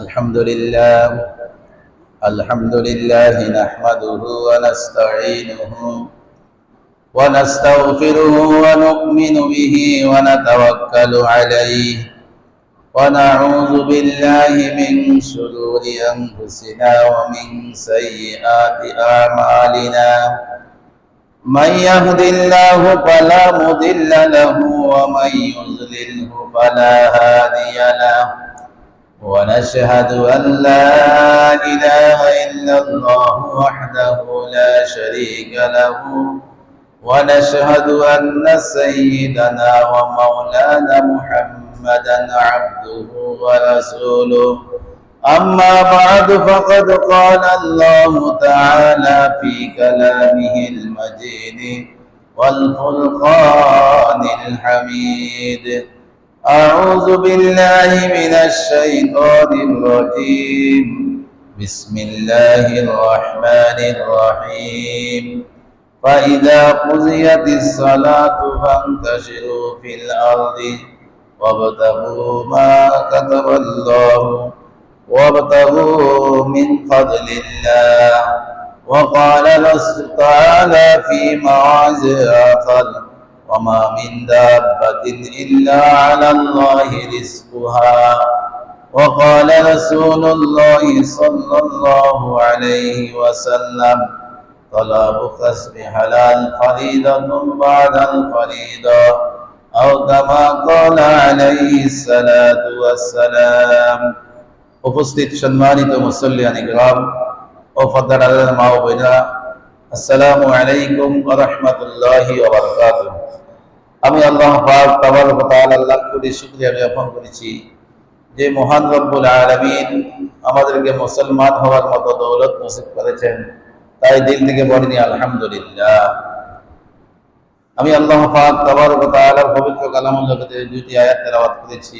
الحمد لله نحمده ونستعينه ونستغفره ونؤمن به ونتوكل عليه ونعوذ بالله من شرور أنفسنا ومن سيئات أعمالنا من يهد الله فلا مضل له ومن يضلله فلا هادي له ونشهد أن لا إله إلا الله وحده لا شريك له ونشهد أن سيدنا ومولانا محمدا عبده ورسوله أما بعد فقد قال الله تعالى في كلامه المجيد والفرقان الحميد أعوذ بالله من الشيطان الرجيم بسم الله الرحمن الرحيم فإذا قضيت الصلاة فانتشروا في الأرض وابتغوا ما كتب الله وابتغوا من فضل الله وقال تعالى في مواضع آخر وما من دابة إلا على الله رزقها وقال رسول الله صلى الله عليه وسلم طلب كسب حلال فريضة بعد الفريضة أو كما قال عليه الصلاة والسلام উপস্থিত সম্মানিত মুসল্লিয়ান ইকরাম ও ফাদ্দারাল মা ও বোনেরা, আসসালামু আলাইকুম ওয়া রাহমাতুল্লাহি ওয়া বারাকাতুহু। আমি আল্লাহ পাক তাবারক ওয়া তাআলা আল্লাহর কোটি শুকরিয়া জ্ঞাপন করেছি যে মহান রব্বুল আলামিন আমাদেরকে মুসলমান হওয়ার মতো দৌলত নসিব করেছেন, তাই দিল থেকে বলিনি আলহামদুলিল্লাহ। আমি আল্লাহ পাক তাবারক ওয়া তাআলার পবিত্র কালামুল জগতে দুইটি আয়াত তেলাওয়াত করেছি।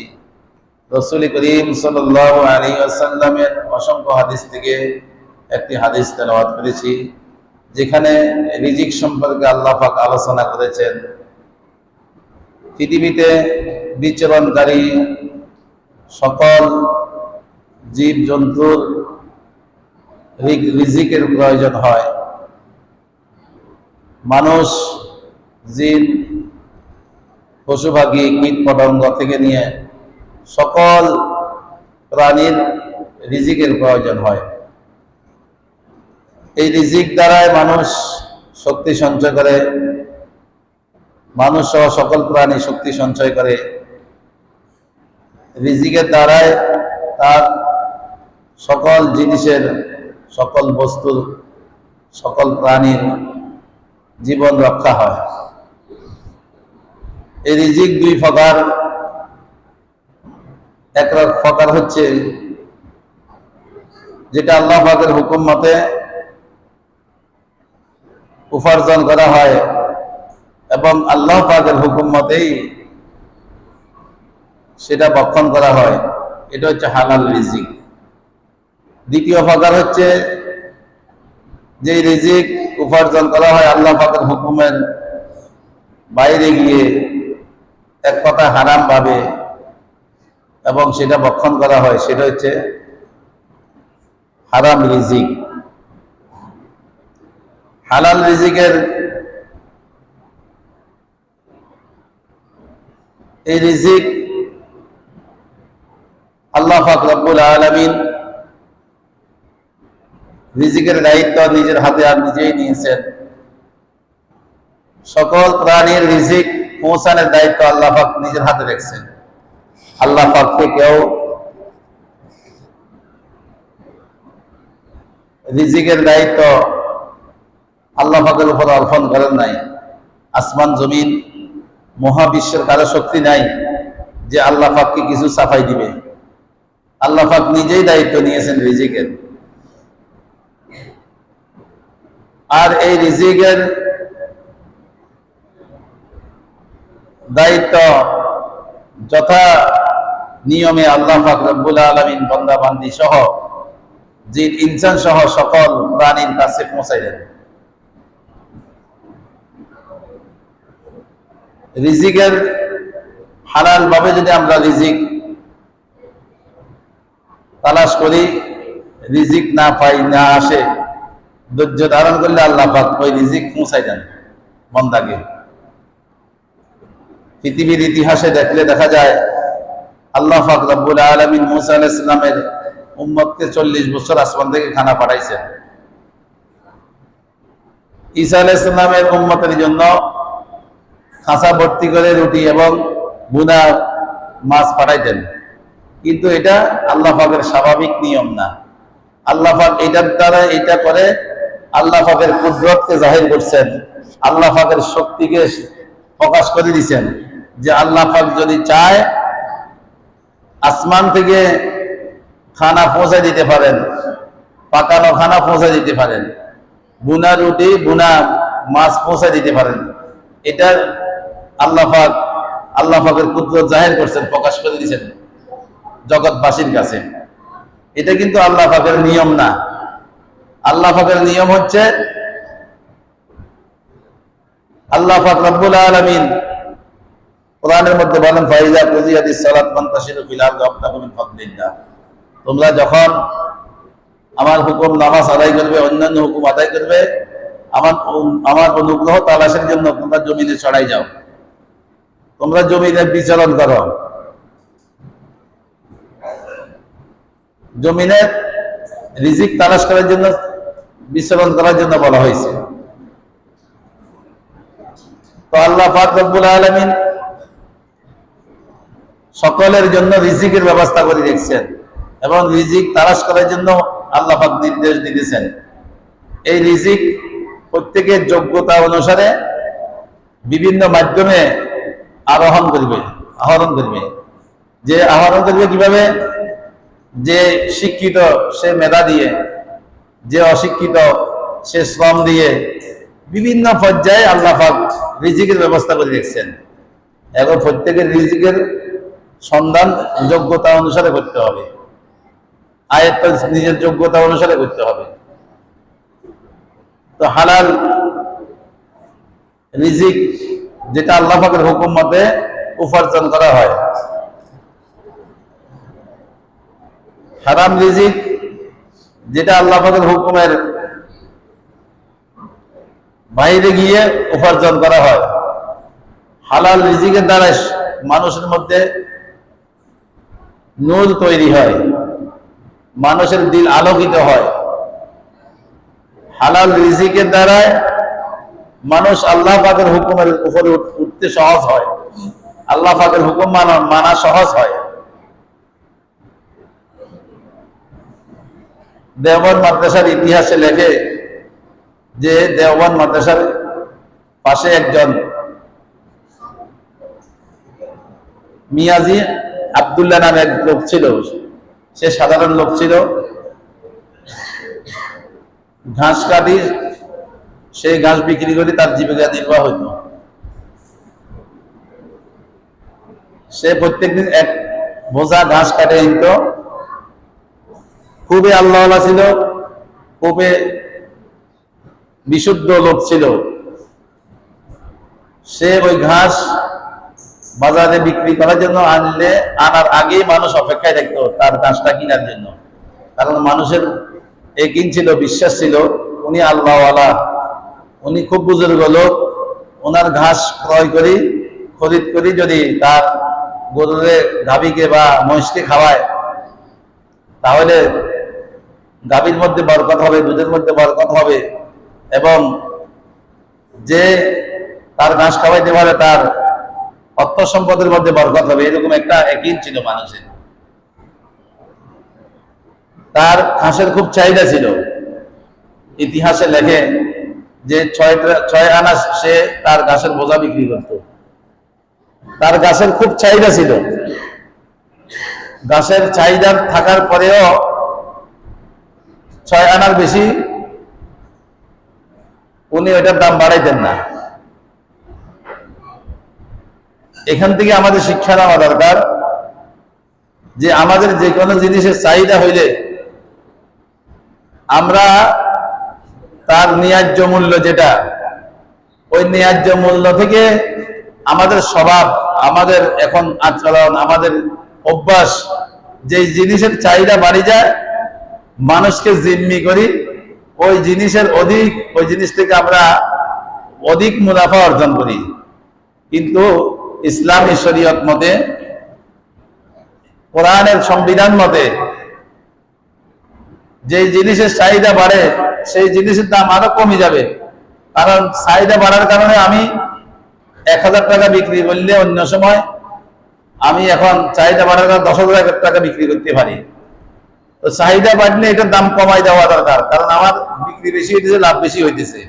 রাসূল করিম সাল্লাল্লাহু আলাইহি ওয়াসাল্লামের অসংখ্য হাদিস থেকে একটি হাদিস তেলাওয়াত করেছি, যেখানে রিজিক সম্পর্কে আল্লাহ পাক আলোচনা করেছেন। পৃথিবীতে বিচরণকারী সকল জীব জন্তুর রিজিকের প্রয়োজন হয়। মানুষ, জিন, পশু পাখি, কীট পতঙ্গ থেকে নিয়ে সকল প্রাণীর রিজিকের প্রয়োজন হয়। এই রিজিক দ্বারাই মানুষ শক্তি সঞ্চয় করে, মানুষ সহ সকল প্রাণী শক্তি সঞ্চয় করে। রিজিকের দ্বারাই তার সকল জিনিসের, সকল বস্তুর, সকল প্রাণীর জীবন রক্ষা হয়। এই রিজিক দুই প্রকার। এক প্রকার হচ্ছে যেটা আল্লাহ পাকের হুকুম মতে উপার্জন করা হয় এবং আল্লাহ পাকের হুকুম মতেই সেটা ভক্ষণ করা হয়, এটা হচ্ছে হালাল রিজিক। দ্বিতীয় প্রকার হচ্ছে যে রিজিক উপার্জন করা হয় আল্লাহ পাকের হুকুমের বাইরে গিয়ে, এক কথা হারাম ভাবে, এবং সেটা ভক্ষণ করা হয়, সেটা হচ্ছে হারাম রিজিক। হালাল রিজিকের এই রিজিক আল্লাহ পাক রব্বুল আলামিন রিজিকের দায়িত্ব নিজের হাতে আর নিজেই নিয়েছেন। সকল প্রাণীর রিজিক পৌঁছানোর দায়িত্ব আল্লাহ পাক নিজের হাতে রেখেছেন। আল্লাহ পাককে কেউ রিজিকের দায়িত্ব আল্লাহ পাকের উপর অর্পণ করেন নাই। আসমান জমিন মহাবিশ্বের কারো শক্তি নাই যে আল্লাহ পাককে কিছু সাফাই দিবে। আল্লাহ পাক নিজেই দায়িত্ব নিয়েছেন রিজিকের। আর এই রিজিকের দায়িত্ব যথা নিয়মে আল্লাহ পাক রব্বুল আলামিন বান্দা বান্দি সহ জিন ইনসান সহ সকল প্রাণীর কাছে পৌঁছাইলেন। রিজিকের হালাল ভাবে যদি আমরা রিজিক তালাশ করি, রিজিক না পাই, না আসে, ধৈর্য ধারণ করলে আল্লাহ পাক ওই রিজিক পৌঁছাই দেন বান্দাকে। পৃথিবীর ইতিহাসে দেখলে দেখা যায় আল্লাহ পাক রব্বুল আলামিন মুসা আলাইহিস সালামের উম্মতকে 40 বছর আসমান থেকে খানা পাঠাইছেন। ঈসা আলাইহিস সালামের উম্মতের জন্য খাঁচা ভর্তি করে রুটি এবং ভুনা মাছ পাঠাইতেন, কিন্তু এটা আল্লাহ পাকের স্বাভাবিক নিয়ম না। আল্লাহ পাক এটার দ্বারা এটা করে আল্লাহ পাকের কুদরতকে জাহির করছেন, আল্লাহ পাকের শক্তিকে প্রকাশ করে দিয়েছেন যে আল্লাহ পাক যদি চায় আসমান থেকে খানা পৌঁছে দিতে পারেন, পাকানো খানা পৌঁছে দিতে পারেন, বুনা রুটি বুনা মাছ পৌঁছে দিতে পারেন। এটা আল্লাহ পাকের কুদরত জাহির করছেন, প্রকাশ করে দিয়েছেন জগৎবাসীর কাছে। এটা কিন্তু আল্লাহ পাকের নিয়ম না। আল্লাহ পাকের নিয়ম হচ্ছে আল্লাহ পাক রব্বুল আলামিন কোরআনের মধ্যে বলেন, ফাইজা কুজিয়াতিস সালাত ফান্তাশিরু ফিল আরদি ওয়াবতাগু মিন ফাদলিল্লাহ। তোমরা যখন আমার হুকুম নামাজ আদায় করবে, অন্যান্য হুকুম আদায় করবে, আমার অনুগ্রহ তালাশের জন্য তোমরা জমিনে ছড়াই যাও, তোমরা জমিনে বিচরণ করো। জমিনে রিজিক তালাশ করার জন্য, বিচরণ করার জন্য বলা হয়েছে। তো আল্লাহ পাক রব্বুল আলামিন সকলের জন্য রিজিকের ব্যবস্থা করে রেখেছেন এবং রিজিক তালাশ করার জন্য আল্লাহ পাক নির্দেশ দিয়েছেন। এই রিজিক প্রত্যেকের যোগ্যতা অনুসারে বিভিন্ন মাধ্যমে আহরণ করবে। যে আহরণ করবে কিভাবে? যে শিক্ষিত সে মেধা দিয়ে, যে অশিক্ষিত সে শ্রম দিয়ে, বিভিন্ন পর্যায়ে আল্লাহ পাক রিজিকের ব্যবস্থা করে রেখেছেন। এবং প্রত্যেকের রিজিকের সন্ধান যোগ্যতা অনুসারে করতে হবে, আয়াত নিজের যোগ্যতা অনুসারে করতে হবে। তো হালাল রিজিক যেটা আল্লাহ পাকের হুকুম মতে উপার্জন করা হয়, হারাম রিজিক যেটা আল্লাহ পাকের হুকুমের বাইরে গিয়ে উপার্জন করা হয়। হালাল রিজিকের দ্বারা মানুষের মধ্যে নূর তৈরি হয়, মানুষের দিল আলোকিত হয়। হালাল রিজিকের দ্বারা মানুষ আল্লাহ পাকের হুকুমের উপরে উঠতে সহজ হয়, আল্লাহ পাকের হুকুম মানা সহজ হয়। দেওবন্দ মাদ্রাসার ইতিহাসে লেখে যে দেওবন্দ মাদ্রাসার পাশে একজন মিয়াজি আব্দুল্লাহ নামে এক লোক ছিল। সে সাধারণ লোক ছিল, ঘাস কাটি, সেই ঘাস বিক্রি করে তার জীবিকা নির্বাহ হইত। সে প্রত্যেকদিন এক বোঝা ঘাস কাটে নিত। খুবই আল্লাহওয়ালা ছিল, খুবই বিশুদ্ধ লোক ছিল। সে ওই ঘাস বাজারে বিক্রি করার জন্য আনার আগেই মানুষ অপেক্ষায় থাকতো তার ঘাসটা কেনার জন্য। কারণ মানুষের একিন ছিল, বিশ্বাস ছিল উনি আল্লাহওয়ালা, উনি খুব বুজুর্গ লোক, ওনার ঘাস ক্রয় করি, খরিদ করি, যদি তার গরুরে গাভীকে বা মহিষকে খাওয়ায় তাহলে গাভীর মধ্যে বরকত হবে, দুধের মধ্যে বরকত হবে, এবং যে তার ঘাস খাওয়াইতে পারে তার অর্থ সম্পদের মধ্যে বরকত হবে। এরকম একটা একিন ছিল মানুষের। তার ঘাসের খুব চাহিদা ছিল। ইতিহাসে লেখে যে 6 আনা সে তার ঘাসের বোঝা বিক্রি করত। তার ঘাসের খুব চাহিদা ছিল। ঘাসের চাহিদা থাকার পরেও 6 আনার বেশি উনি ওইটার দাম বাড়াইতেন না। এখান থেকে আমাদের শিক্ষা নেওয়া দরকার যে আমাদের যে কোনো জিনিসের চাহিদা হইলে আমরা তার ন্যায্য মূল্য, যেটা ওই ন্যায্য মূল্য থেকে আমাদের স্বভাব, আমাদের এখন আচরণ, আমাদের অভ্যাস যে জিনিসের চাহিদা বাড়ি যায়, মানুষকে জিম্মি করি ওই জিনিসের অধিক, ওই জিনিস থেকে আমরা অধিক মুনাফা অর্জন করি। কিন্তু ইসলামী শরীয়ত মতে, কোরআনের সংবিধান মতে যে জিনিসের চাহিদা বাড়ে সেই জিনিসের দাম আরো কমে যাবে। কারণ চাহিদা বাড়ার কারণে আমি 1000 টাকা বিক্রি করলে অন্য সময় আমি এখন চাহিদা বাড়ার কারণে 10,000 টাকা বিক্রি করতে পারি। তো চাহিদা বাড়লে এটার দাম কমাই দেওয়া দরকার, কারণ আমার বিক্রি বেশি হইতেছে, লাভ বেশি হইতেছে।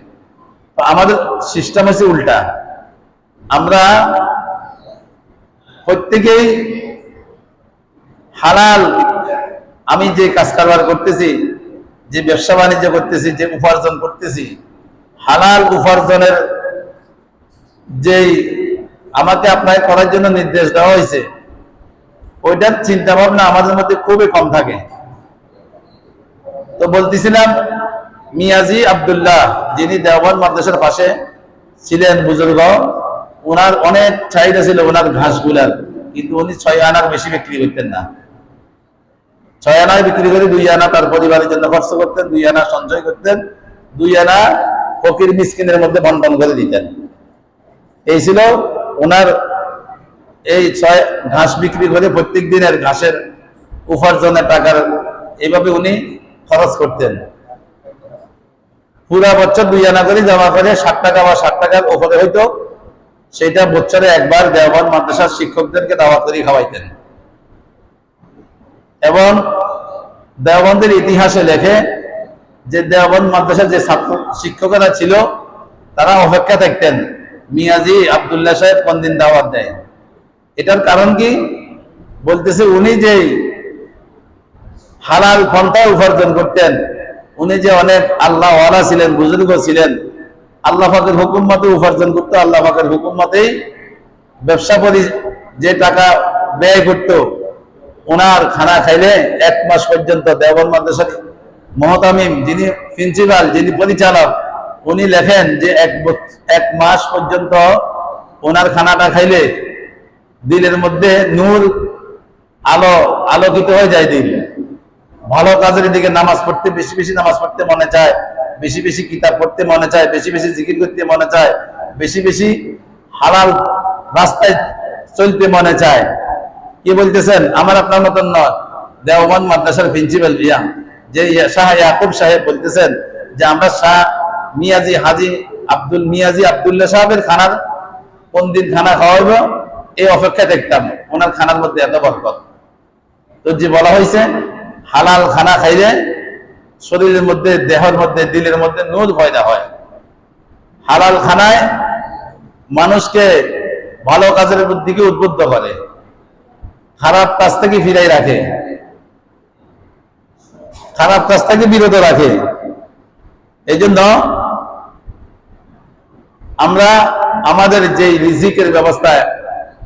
তো আমাদের সিস্টেম হচ্ছে উল্টা। আমরা প্রত্যেকেই হালাল, আমি যে কাজ কারবার করতেছি, যে ব্যবসা বাণিজ্য করতেছি, যে উপার্জন করতেছি, হালাল উপার্জনের যেই আমাকে আপনাকে করার জন্য নির্দেশ দেওয়া হয়েছে, ওইটার চিন্তা ভাবনা আমাদের মধ্যে খুবই কম থাকে। তো বলতেছিলাম, মিয়াজি আব্দুল্লাহ, যিনি দেওবন্দ মাদ্রাসার পাশে ছিলেন বুজুর্গ, ওনার অনেক চাহিদা ছিল ওনার ঘাসগুলার, কিন্তু উনি 6 আনার বেশি বিক্রি করতেন না। 6 আনায় বিক্রি করে 2 আনা তার পরিবারের জন্য খরচ করতেন, 2 আনা সঞ্চয় করতেন, 2 আনা ফকির মিসকিনের মধ্যে বন্টন করে দিতেন। এই ছিল ওনার এই 6 ঘাস বিক্রি করে প্রত্যেক দিনের ঘাসের উপার্জনের টাকার এইভাবে উনি খরচ করতেন। পুরা বছর 2 আনা করে জমা করে 60 টাকা বা 60 টাকার উপরে হইতো, সেটা বছরে একবার দেওবন্দ মাদ্রাসার শিক্ষকদেরকে দাওয়াত করে খাওয়াইতেন। এবং দেওবন্দের ইতিহাসে লেখে যে দেওবন্দ মাদ্রাসার যে ছাত্র শিক্ষকেরা ছিল তারা অপেক্ষা থাকতেন মিয়াজি আব্দুল্লাহ সাহেব কোন দিন দাওয়াত দেয়। এটার কারণ কি? বলতেছে উনি যে হালাল পন্থায় উপার্জন করতেন, উনি যে অনেক আল্লাহ ওয়ালা ছিলেন, বুজুর্গ ছিলেন, আল্লাহ পাকের হুকুম মতে উপার্জন করতো, আল্লাহ পাকের হুকুম মতেই ব্যবসা করি যে টাকা ব্যয় করত, ওনার খানা খাইলে 1 মাস পর্যন্ত দেওবন্দ মাদ্রাসার মহতামিম, যিনি প্রিন্সিপাল, যিনি পরিচালক, উনি লেখেন যে 1 মাস পর্যন্ত ওনার খানাটা খাইলে দিলের মধ্যে নূর আলোকিত হয়ে যায়। দিল ভালো কাজের দিকে, নামাজ পড়তে বেশি বেশি নামাজ পড়তে মনে চায়, বেশি বেশি কিতাব পড়তে মনে চায়, বেশি বেশি জিকির করতে মনে চায়, বেশি বেশি হালাল রাস্তায় চলতে মনে চায়। কি বলতেছেন? আমার আপনার মতন নয়, দেওবন্দ মাদ্রাসার প্রিন্সিপাল যে শাহ ইয়াকুব সাহেব বলতেছেন যে আমরা শাহ মিয়াজি আব্দুল্লাহ সাহেবের খানার কোন দিন খানা খাওয়াবো এই অপেক্ষা দেখতাম, ওনার খানার মধ্যে এত বরকত। তো যে বলা হয়েছে হালাল খানা খাইলে শরীরের মধ্যে, দেহের মধ্যে, দিলের মধ্যে নূর পয়দা হয়। হালাল খানায় মানুষকে ভালো কাজের দিকে উদ্বুদ্ধ করে, খারাপ কাজ থেকে ফিরাই রাখে, খারাপ কাজ থেকে বিরত রাখে। এই জন্য আমরা আমাদের যে রিজিকের ব্যবস্থায়,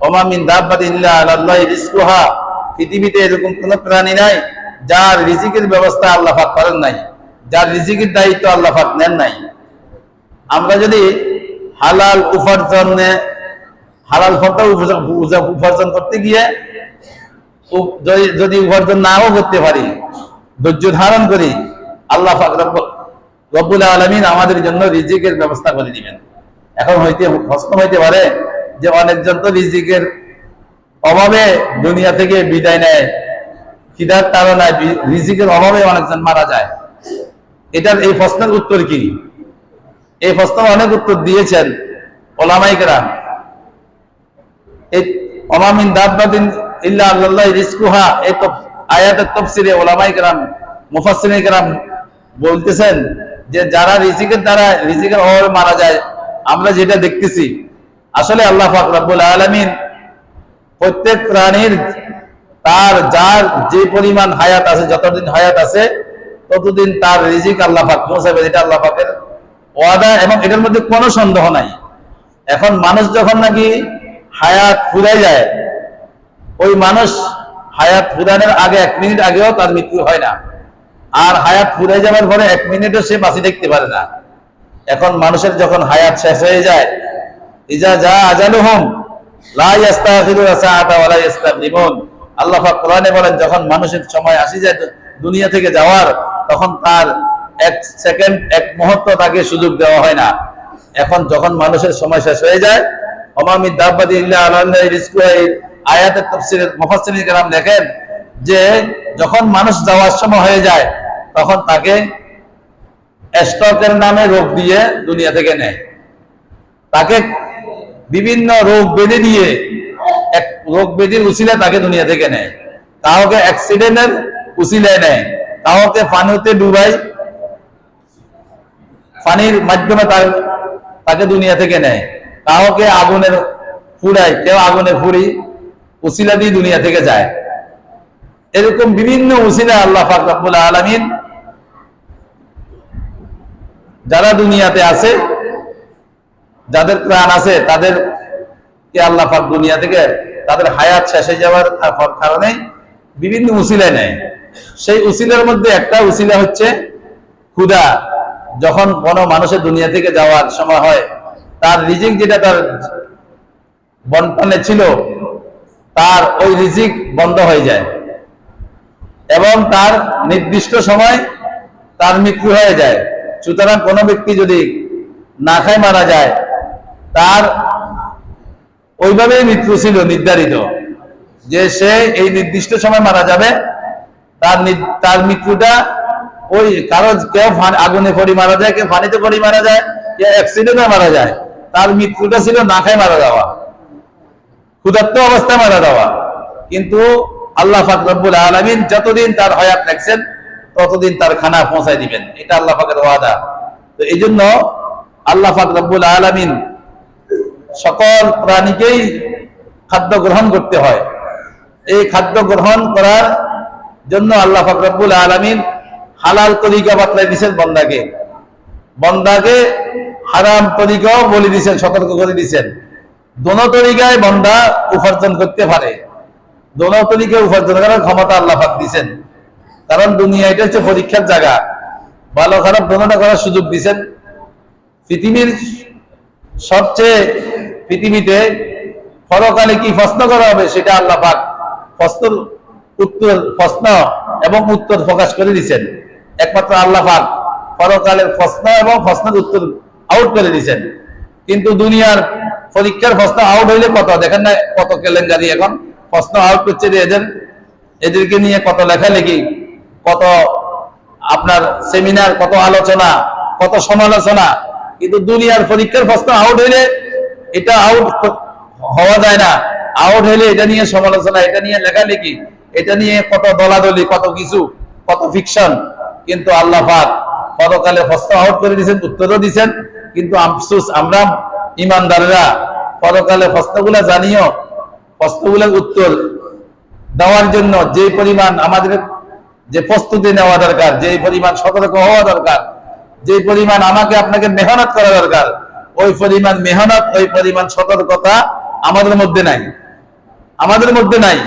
ওমা মিন দাব্বাতিন ইল্লা আলাল্লাহি রিজকুহা, পৃথিবীতে এরকম কোন প্রাণী নাই যার রিজিকের ব্যবস্থা আল্লাহ পাক করেন নাই, যার রিজিকের দায়িত্ব আল্লাহ পাক নেন নাই। আমরা যদি হালাল উপার্জনে, হালাল ফলটা উপার্জন করতে গিয়ে যদি উপার্জন নাও করতে পারি, ধৈর্য ধারণ করি, আল্লাহ পাক রব্বুল আলামিন আমাদের জন্য রিজিকের ব্যবস্থা করে দিবেন। এখন প্রশ্ন হইতে পারে যে অনেকজন তো রিজিকের অভাবে দুনিয়া থেকে বিদায় নেয়, খিদার কারণে, রিজিকের অভাবে অনেকজন মারা যায়। এটার এই প্রশ্নের উত্তর কি? এই প্রশ্ন অনেক উত্তর দিয়েছেন ওলামায়ে কেরাম। এই ওমা মিন দাব্বাতিন ইল্লা আলাল্লাহি রিজকুহা, এই তো আয়াতের তাফসীরে ওলামায়ে কেরাম, মুফাসসিরিনে কেরাম বলতেছেন যে যারা রিজিকের দ্বারা, রিজিকের অভাবে মারা যায়, আমরা যেটা দেখতেছি, আসলে আল্লাহ পাক রব্বুল আলামিন প্রত্যেক প্রাণীর তার যার যে পরিমাণ হায়াত আছে, যতদিন হায়াত আছে ততদিন তার রিজিক আল্লাহ পাক পৌঁছাবে, এটা আল্লাহ পাকের ওয়াদা, এবং এটার মধ্যে কোনো সন্দেহ নাই। এখন মানুষ যখন নাকি হায়াত ফুরাই যায়, ওই মানুষ হায়াত ফুরানোর আগে 1 মিনিট আগেও তার মৃত্যু হয় না, আর হায়াত ফুরাই যাওয়ার পরে 1 মিনিটও সে বাঁচি দেখতে পারে না। এখন মানুষের যখন হায়াত শেষ হয়ে যায়, ইজা জা আজালুহুম লা ইস্তাখিরুনা সাআতা ওয়া লা ইস্তাকদিমুন, আল্লাহ পাক কোরআনে বলেন, যখন মানুষের সময় আসি যায় দুনিয়া থেকে যাওয়ার, তখন তার এক সেকেন্ড, এক মুহূর্ত তাকে সুযোগ দেওয়া হয় না। এখন যখন মানুষের সময় শেষ হয়ে যায়, ওমা মিন দাব্বাতিন ইল্লা আলা আল্লাহি রিজকুহা, আয়াতের তাফসীরের মুফাসসিরিন কেরাম লেখেন যে যখন মানুষ যাওয়ার সময় হয়ে যায়, তখন তাকে স্ট্রোকের নামে রোগ দিয়ে দুনিয়া থেকে নেয়। তাকে বিভিন্ন রোগ বেঁধে দিয়ে, এক রোগ বেঁধির উসিলায় তাকে দুনিয়া থেকে নেয়। কাউকে অ্যাক্সিডেন্টের উসিলায় নেয়, কাউকে পানিতে ডুবাই, পানির মাধ্যমে তাকে দুনিয়া থেকে নেয়, কাউকে আগুনের ফুড়ায়, কেউ আগুনের ফুড়ি উসিলা দিয়ে দুনিয়া থেকে যায়। এরকম বিভিন্ন উসিলা আল্লাহ পাক রব্বুল আলামিন যারা দুনিয়াতে আছে, যাদের প্রাণ আছে, তাদেরকে আল্লাহ পাক দুনিয়া থেকে তাদের হায়াত শেষ হয়ে যাওয়ার কারণে বিভিন্ন উসিলা নেয়। সেই উসিলার মধ্যে একটা উসিলা হচ্ছে ক্ষুধা। যখন কোনো মানুষের দুনিয়া থেকে যাওয়ার সময় হয়, তার রিজিক যেটা তার বন্টনে ছিল, তার ওই রিজিক বন্ধ হয়ে যায় এবং তার নির্দিষ্ট সময় তার মৃত্যু হয়ে যায়। সুতরাং কোনো ব্যক্তি যদি না খায় মারা যায়, তার ওইভাবেই মৃত্যু ছিল নির্ধারিত, যে সে এই নির্দিষ্ট সময় মারা যাবে। তার মৃত্যুটা ওই কারো, কেউ আগুনে পড়ে মারা যায়, কেউ পানিতে পড়ে মারা যায়, কেউ অ্যাক্সিডেন্টে মারা যায়। তার মৃত্যুটা ছিল না খায় মারা যাওয়া, ক্ষুধার্ত অবস্থায় মারা যাওয়া। কিন্তু আল্লাহ পাক রব্বুল আলামিন যতদিন তার হায়াত রাখছেন, ততদিন তার খানা পৌঁছায় দিবেন, এটা আল্লাহ পাকের ওয়াদা। তো এই জন্য আল্লাহ পাক রব্বুল আলামিন সকল প্রাণীকেই খাদ্য গ্রহণ করতে হয়। এই খাদ্য গ্রহণ করার জন্য আল্লাহ পাক রব্বুল আলামিন হালাল তরিকা বাতলাই দিয়েছেন বন্দাকে, বন্দাকে হারাম তরিকাও বলে দিয়েছেন, সতর্ক করে দিয়েছেন। দোনো তরিকায় বন্দা উপার্জন করতে পারে, দোনো তরিকায় উপার্জন করার ক্ষমতা আল্লাহ পাক দিয়েছেন। কারণ দুনিয়া এটা হচ্ছে পরীক্ষার জায়গা, ভালো খারাপ দোনোটা করার সুযোগ দিয়েছেন। পৃথিবীর সবচেয়ে, পৃথিবীতে পরকালে কি প্রশ্ন করা হবে সেটা আল্লাহ পাক প্রশ্ন এবং উত্তর প্রকাশ করে দিয়েছেন। একমাত্র আল্লাহ পাক পরকালের প্রশ্ন এবং প্রশ্নের উত্তর আউট করে দিয়েছেন। কিন্তু দুনিয়ার পরীক্ষার প্রশ্ন আউট হইলে কত দেখেন না, কত কেলেঙ্কারি এখন প্রশ্ন আউট করছে। এদেরকে নিয়ে কত লেখালেখি, কত আপনার সেমিনার, কত আলোচনা, কত সমালোচনা। কিন্তু দুনিয়ার পরীক্ষার প্রশ্ন আউট হইলে এটা আউট হওয়া যায় না। আউট হইলে এটা নিয়ে সমালোচনা, এটা নিয়ে লেখালেখি, এটা নিয়ে কত দলাদলি, কত কিছু, কত ফিকশন। কিন্তু আল্লাহ পাক পরকালে প্রশ্ন আউট করে দিয়েছেন, উত্তরও দিয়েছেন। কিন্তু আফসোস, আমরা ইমানদাররা পরকালে প্রশ্নগুলা জানিও, প্রশ্নগুলোর উত্তর দেওয়ার জন্য যে পরিমাণ আমাদের যে প্রস্তুতি নেওয়া দরকার, যে পরিমাণ সতর্ক হওয়া দরকার, যে পরিমাণ আমাকে আপনাকে মেহনত করা দরকার, ওই পরিমাণ মেহনত, ওই পরিমাণ সতর্কতা আমাদের মধ্যে নাই, আমাদের মধ্যে নাই।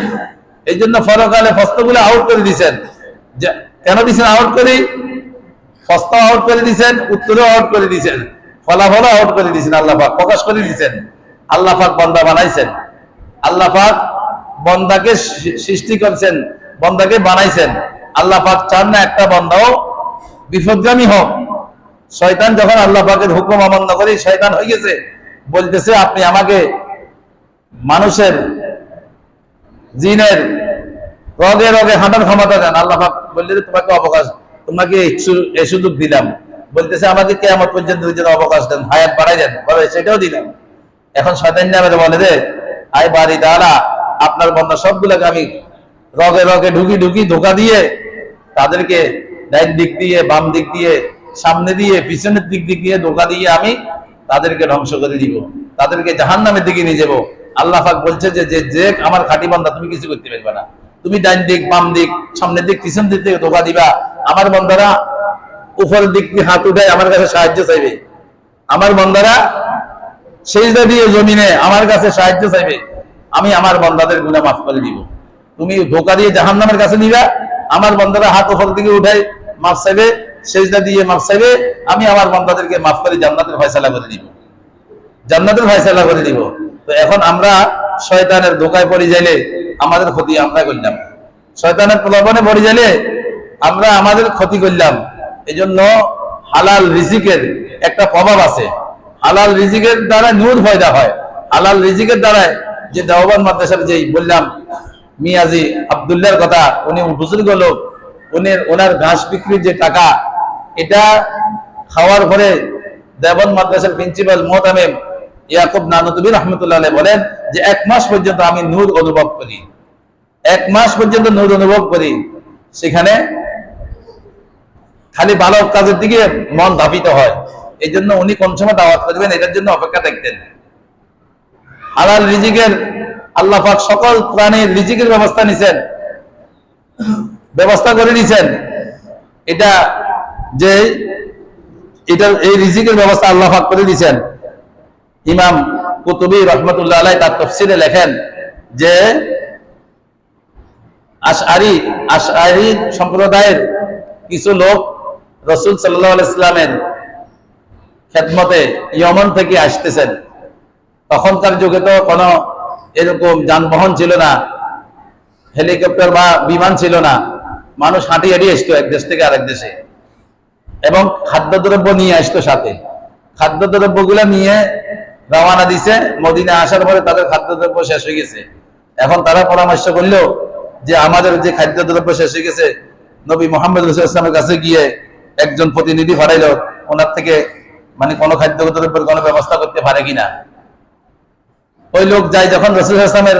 এই জন্য পরকালে প্রশ্নগুলো আউট করে দিয়েছেন। কেন দিচ্ছেন আউট করে? প্রশ্ন আউট করে দিয়েছেন, উত্তরও আউট করে দিয়েছেন, ফলাফলও আউট করে দিয়েছেন। আল্লাহ পাক প্রকাশ করে দিয়েছেন। আল্লাহ পাক বান্দা বানাইছেন, আল্লাহ পাক বান্দাকে সৃষ্টি করছেন, বান্দাকে বানাইছেন। আল্লাহ পাক চান না একটা বান্দাও বিপদগামী হোক। শয়তান যখন আল্লাহ পাকের হুকুম অমান্য করে শয়তান হয়ে গেছে, বলতেছে আপনি আমাকে মানুষের, জিনের রগে রগে হাঁটার ক্ষমতা দেন। আল্লাহ পাক বললেন তোমাকে অবকাশ, তোমাকে এই সুযোগ দিলাম। বলতেছে আমাকে কিয়ামত পর্যন্ত অবকাশ দেন, হায়াত বাড়াই দেন। বলে সেটাও দিলাম। এখন শয়তান আমাদের বলে যে আয় বাড়ি দাঁড়া, আপনার বন্ধা সবগুলোকে আমি রগে রগে ঢুকি ঢুকি ধোকা দিয়ে তাদেরকে ডাইন দিক দিয়ে, বাম দিক দিয়ে, সামনে দিয়ে, পিছনের দিক দিয়ে ধোকা দিয়ে আমি তাদেরকে ধ্বংস করে দিব, তাদেরকে জাহান্নামের দিকে নিয়ে যাবো। আল্লাহ পাক বলছে যে আমার খাঁটি বান্দা, তুমি কিছু করতে পারবে না। তুমি ডাইন দিক, বাম দিক, সামনের দিক, পিছন দিক থেকে ধোকা দিবা। আমার বন্দারা উপরের দিক দিয়ে হাত উঠায় আমার কাছে সাহায্য চাইবে, আমার বন্দারা সেজদা দিয়ে জমিনে আমার কাছে সাহায্য চাইবে। আমি আমার বন্দাদের গুনাহ মাফ করে দিব। তুমি ধোকা দিয়ে জাহান্নামের কাছে নিবা, আমার বন্দারা হাত উপরের দিকে উঠায় মাফ চাইবে, সেজদা দিয়ে মাফ চাইবে। আমি আমার বন্দাদেরকে মাফ করে জান্নাতের ফয়সালা করে দিব, জান্নাতের ফয়সালা করে দিব। তো এখন আমরা শয়তানের ধোকায় পড়ে যাইলে আমাদের ক্ষতি আমরা করলাম, শয়তানের প্রলোভনে পড়ে গেলে আমরা আমাদের ক্ষতি করলাম। এই জন্য হালাল রিজিকের একটা প্রভাব আছে। হালাল রিজিকের দ্বারা নূর পয়দা হয়। হালাল রিজিকের দ্বারা যে দেওবন্দ মাদ্রাসার যেই বললাম মিয়াজি আব্দুল্লাহর কথা, উনি বুজুর্গ লোক, ওনার ঘাস বিক্রির যে টাকা, এটা খাওয়ার পরে দেওবন্দ মাদ্রাসার প্রিন্সিপাল মোহতামিম ইয়াকুব নানুতুবি রহমতুল্লাহ আলাইহি বলেন যে 1 মাস পর্যন্ত আমি নূর অনুভব করি, 1 মাস পর্যন্ত নূর অনুভব করি। সেখানে খালি ভালো কাজের দিকে মন ধাবিত হয়। এই জন্য উনি কোন সময় দাওয়াত করবেন এটার জন্য অপেক্ষা থাকতেন। হালাল রিজিকের আল্লাহ পাক সকল প্রাণীর রিজিকের ব্যবস্থা নিছেন, ব্যবস্থা করে নিছেন। এটা যে এই রিজিকের ব্যবস্থা আল্লাহ পাক করে দিয়েছেন। ইমাম কুতুবী রহমতুল্লাহ আলাইহি তার তাফসীরে লেখেন যে আশআরী সম্প্রদায়ের কিছু লোক রাসূল সাল্লাল্লাহু আলাইহি সাল্লামের খেদমতে ইয়েমেন থেকে আসতেছেন। তখনকার যুগে তো কোনো এরকম যানবাহন ছিল না, হেলিকপ্টার বা বিমান ছিল না, মানুষ হাঁটি হাঁটি আসতো এক দেশ থেকে আরেক দেশে, এবং খাদ্যদ্রব্য নিয়ে আসতো সাথে। খাদ্যদ্রব্যগুলো নিয়ে রওনা দিছে। মদিনা আসার পরে তাদের খাদ্যদ্রব্য শেষ হয়ে গেছে। এখন তারা পরামর্শ করলো যে আমাদের যে খাদ্যদ্রব্য শেষ হয়ে গেছে, নবী মুহাম্মদ রাসূলুল্লাহ সাল্লাল্লাহু আলাইহি ওয়াসাল্লামের কাছে গিয়ে একজন প্রতিনিধি পাঠাইলো, ওনার থেকে মানে কোনো খাদ্যদ্রব্যের কোনো ব্যবস্থা করতে পারে কিনা। ওই লোক যাই যখন রাসূলুল্লাহ সাল্লাল্লাহু আলাইহি ওয়াসাল্লামের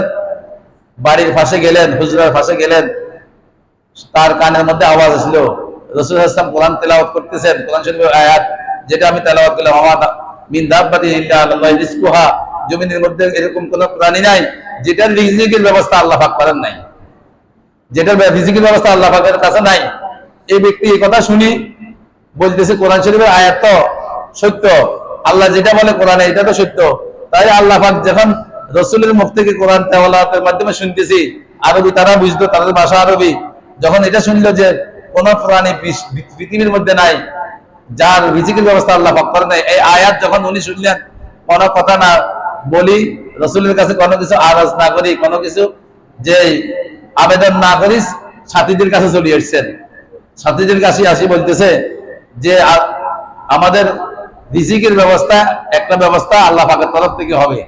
বাড়ির পাশে গেলেন, হুজরার পাশে গেলেন, তার কানের মধ্যে আওয়াজ আসলো, রাসূলুল্লাহ সাল্লাল্লাহু আলাইহি ওয়াসাল্লাম কোরআন তেলাওয়াত করতেছেন। কোরআন শরীফের আয়াত যেটা আমি তেলাওয়াত করলাম, আমা মিন দাব্বাতিন ইল্লা আলাল্লাহি রিজকুহা, জমিনের মধ্যে এরকম কোন প্রাণী নাই যেটার রিজিকের ব্যবস্থা আল্লাহ পাক করেন নাই, যেটার রিজিকের ব্যবস্থা আল্লাহ পাকের কাছে নাই। এই ব্যক্তি এই কথা শুনি বলতেছে কোরআন শরীফের আয়াত তো সত্য, আল্লাহ যেটা বলে কোরআনে এটা তো সত্য। তাই আল্লাহ পাক যখন রাসূলের মুখ থেকে কোরআন তেলাওয়াতের মাধ্যমে শুনতেছি, আরবি তারা বুঝতো, তাদের ভাষা আরবি, যখন এটা শুনলো যে কোন প্রাণী পৃথিবীর মধ্যে নাই যার রিজিকের ব্যবস্থা আল্লাহ পাক করেন নাই, এই আয়াত যখন উনি শুনলেন, কোনো কথা না বলি, রাসূলের কাছে কোনো কিছু আরজ না করি, কোনো কিছু যে আবেদন না করিস, সাথীদের কাছে চলে আসছেন। সাথীদের কাছে আসি বলতেছে যে আমাদের রিজিকের ব্যবস্থা একটা ব্যবস্থা আল্লাহ পাকের তরফ থেকে হবে।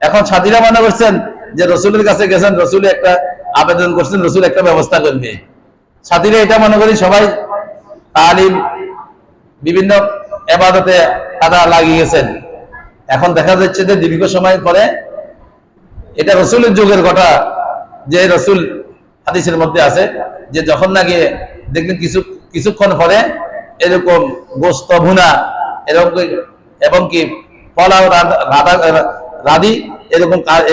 এখন সাথীরা মনে করছেন যে রাসূলের কাছে গেছেন, রাসূল একটা আবেদন করছেন, রাসূল একটা ব্যবস্থা করবে। সাথীরা এটা মনে করি সবাই তালিম বিভিন্ন ইবাদতে তারা লাগিয়ে গেছেন। এখন দেখা যাচ্ছে যে দীর্ঘ সময় পরে এটা রাসূলের যুগের কথা, যে রাসূল হাদিসের মধ্যে আছে যে যখন নাকি দেখবেন কিছুক্ষণ পরে এরকম গোশত ভুনা এরকম এবং কি পোলাও রাধি এরকম